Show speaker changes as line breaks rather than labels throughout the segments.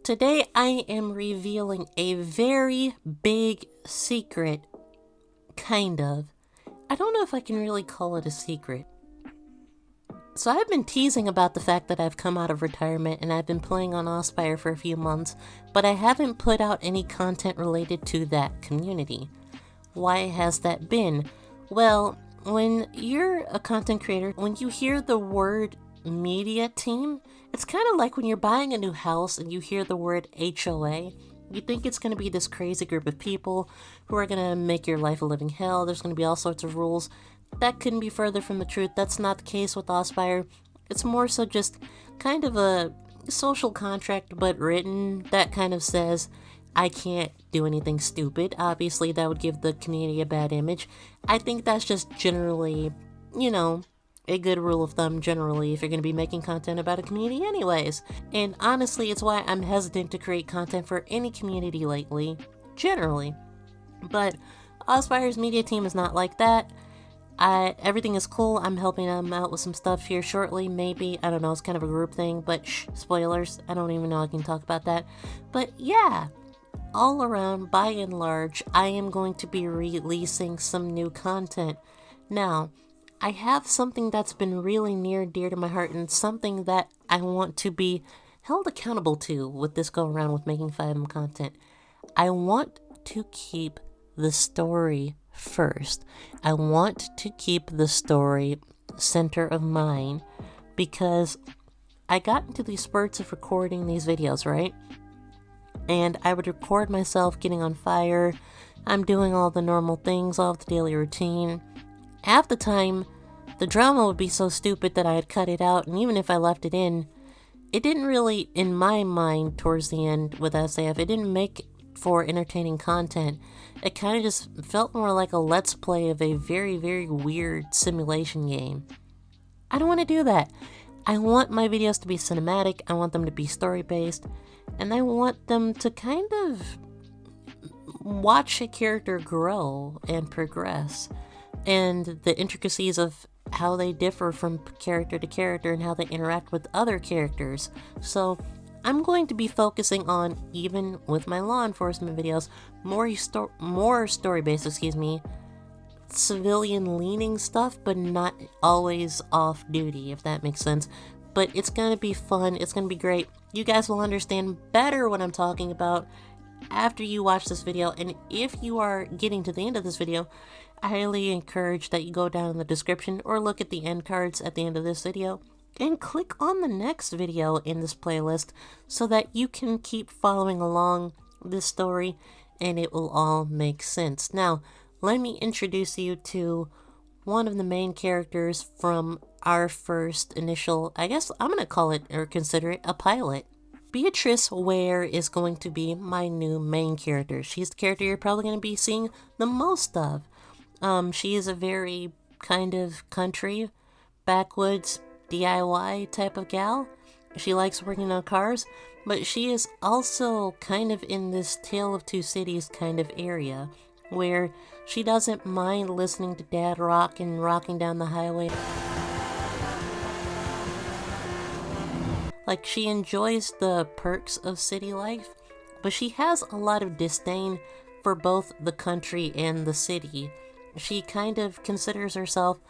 Today I am revealing a very big secret, kind of. I don't know if I can really call it a secret. So I've been teasing about the fact that I've come out of retirement and I've been playing on Osspire for a few months, but I haven't put out any content related to that community. Why has that been? Well, when you're a content creator, when you hear the word media team, it's kind of like when you're buying a new house and you hear the word HOA. You think it's going to be this crazy group of people who are going to make your life a living hell. There's going to be all sorts of rules. That couldn't be further from the truth. That's not the case with Osspire. It's more so just kind of a social contract, but written, that kind of says, I can't do anything stupid. Obviously, that would give the community a bad image. I think that's just generally, a good rule of thumb generally if you're going to be making content about a community anyways. And honestly, it's why I'm hesitant to create content for any community lately, generally. But Osppire's media team is not like that. Everything is cool. I'm helping them out with some stuff here shortly, maybe. I don't know, it's kind of a group thing, but spoilers. I don't even know I can talk about that. But yeah, all around, by and large, I am going to be releasing some new content. Now, I have something that's been really near and dear to my heart and something that I want to be held accountable to with this go around with making FiveM content. I want to keep the story first. I want to keep the story center of mind because I got into these spurts of recording these videos, right? And I would record myself getting on fire. I'm doing all the normal things, all the daily routine. Half the time, the drama would be so stupid that I had cut it out, and even if I left it in, it didn't really, in my mind, towards the end with SAF, it didn't make for entertaining content. It kind of just felt more like a let's play of a very, very weird simulation game. I don't want to do that. I want my videos to be cinematic, I want them to be story-based, and I want them to kind of watch a character grow and progress. And the intricacies of how they differ from character to character and how they interact with other characters. So I'm going to be focusing on, even with my law enforcement videos, more story-based, civilian-leaning stuff, but not always off-duty, if that makes sense. But it's going to be fun. It's going to be great. You guys will understand better what I'm talking about after you watch this video. And if you are getting to the end of this video, I highly encourage that you go down in the description or look at the end cards at the end of this video and click on the next video in this playlist so that you can keep following along this story and it will all make sense. Now, let me introduce you to one of the main characters from our first initial, I guess I'm going to call it or consider it a pilot. Beatrice Ware is going to be my new main character. She's the character you're probably going to be seeing the most of. She is a very kind of country, backwoods, DIY type of gal. She likes working on cars, but she is also kind of in this Tale of Two Cities kind of area, where she doesn't mind listening to Dad rock and rocking down the highway. Like, she enjoys the perks of city life, but she has a lot of disdain for both the country and the city. She kind of considers herself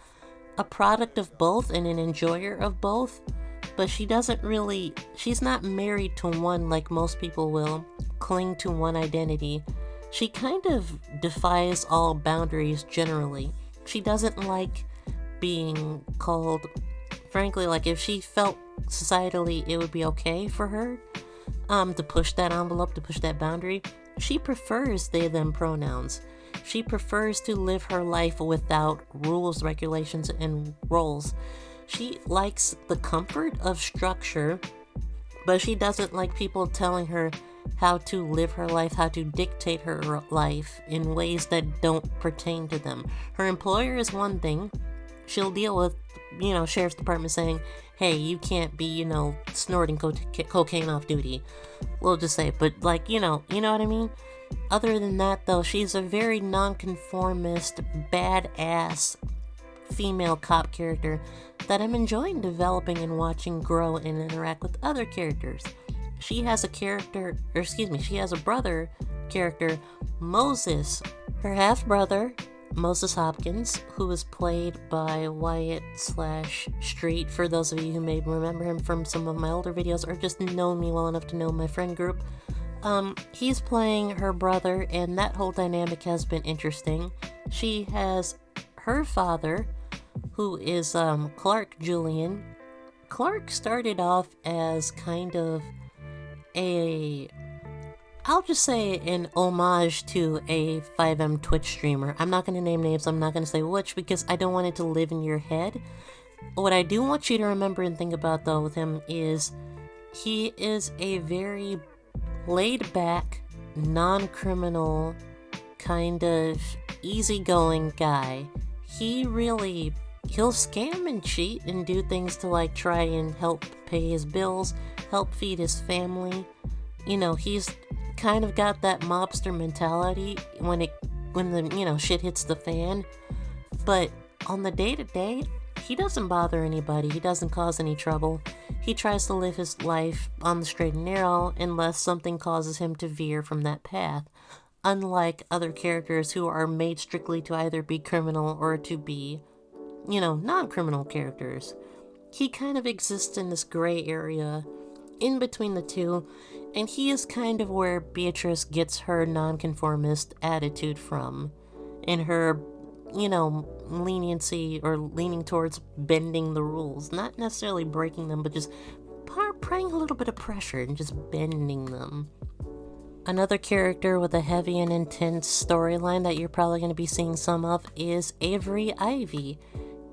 a product of both and an enjoyer of both, but she's not married to one like most people will, cling to one identity. She kind of defies all boundaries generally. She doesn't like being called, frankly, like if she felt societally it would be okay for her to push that envelope, to push that boundary, she prefers they, them pronouns. She prefers to live her life without rules, regulations, and roles. She likes the comfort of structure, but she doesn't like people telling her how to live her life, how to dictate her life in ways that don't pertain to them. Her employer is one thing. She'll deal with, sheriff's department saying, hey, you can't be, snorting cocaine off duty. We'll just say, but you know what I mean? Other than that, though, she's a very nonconformist, badass female cop character that I'm enjoying developing and watching grow and interact with other characters. she has a character, or excuse me, she has a brother character, Moses, her half-brother, Moses Hopkins, who is played by Wyatt/Street, for those of you who may remember him from some of my older videos or just know me well enough to know my friend group. He's playing her brother, and that whole dynamic has been interesting. She has her father, who is Clark Julian. Clark started off as kind of I'll just say an homage to a FiveM Twitch streamer. I'm not going to name names, I'm not going to say which, because I don't want it to live in your head. What I do want you to remember and think about, though, with him is he is a very laid-back, non-criminal, kind of easygoing guy. He'll scam and cheat and do things to, like, try and help pay his bills, help feed his family. You know, he's kind of got that mobster mentality when the shit hits the fan. But on the day-to-day, he doesn't bother anybody. He doesn't cause any trouble. He tries to live his life on the straight and narrow unless something causes him to veer from that path. Unlike other characters who are made strictly to either be criminal or to be, non-criminal characters. He kind of exists in this gray area in between the two, and he is kind of where Beatrice gets her nonconformist attitude from, in her, leniency or leaning towards bending the rules. Not necessarily breaking them, but just applying a little bit of pressure and just bending them. Another character with a heavy and intense storyline that you're probably going to be seeing some of is Avery Ivy.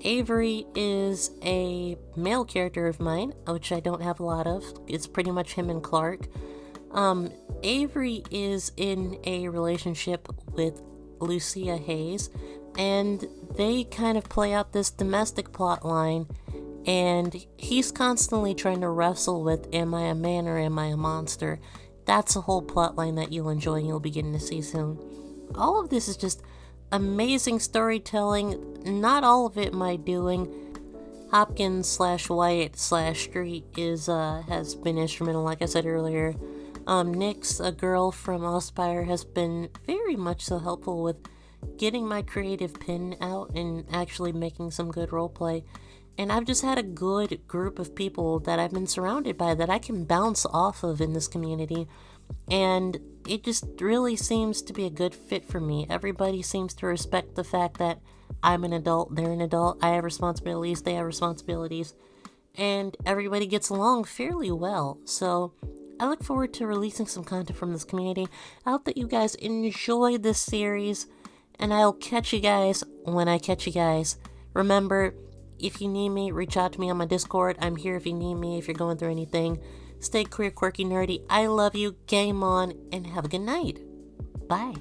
Avery is a male character of mine, which I don't have a lot of. It's pretty much him and Clark. Avery is in a relationship with Lucia Hayes, and they kind of play out this domestic plot line, and he's constantly trying to wrestle with, am I a man or am I a monster? That's a whole plot line that you'll enjoy and you'll be getting to see soon. All of this is just amazing storytelling. Not all of it my doing. Hopkins/Wyatt/Street has been instrumental, like I said earlier. Nyx, a girl from Aspire, has been very much so helpful with getting my creative pen out and actually making some good roleplay. And I've just had a good group of people that I've been surrounded by that I can bounce off of in this community. And it just really seems to be a good fit for me. Everybody seems to respect the fact that I'm an adult, they're an adult, I have responsibilities, they have responsibilities. And everybody gets along fairly well. So I look forward to releasing some content from this community. I hope that you guys enjoy this series. And I'll catch you guys when I catch you guys. Remember, if you need me, reach out to me on my Discord. I'm here if you need me, if you're going through anything. Stay queer, quirky, nerdy. I love you. Game on, and have a good night. Bye.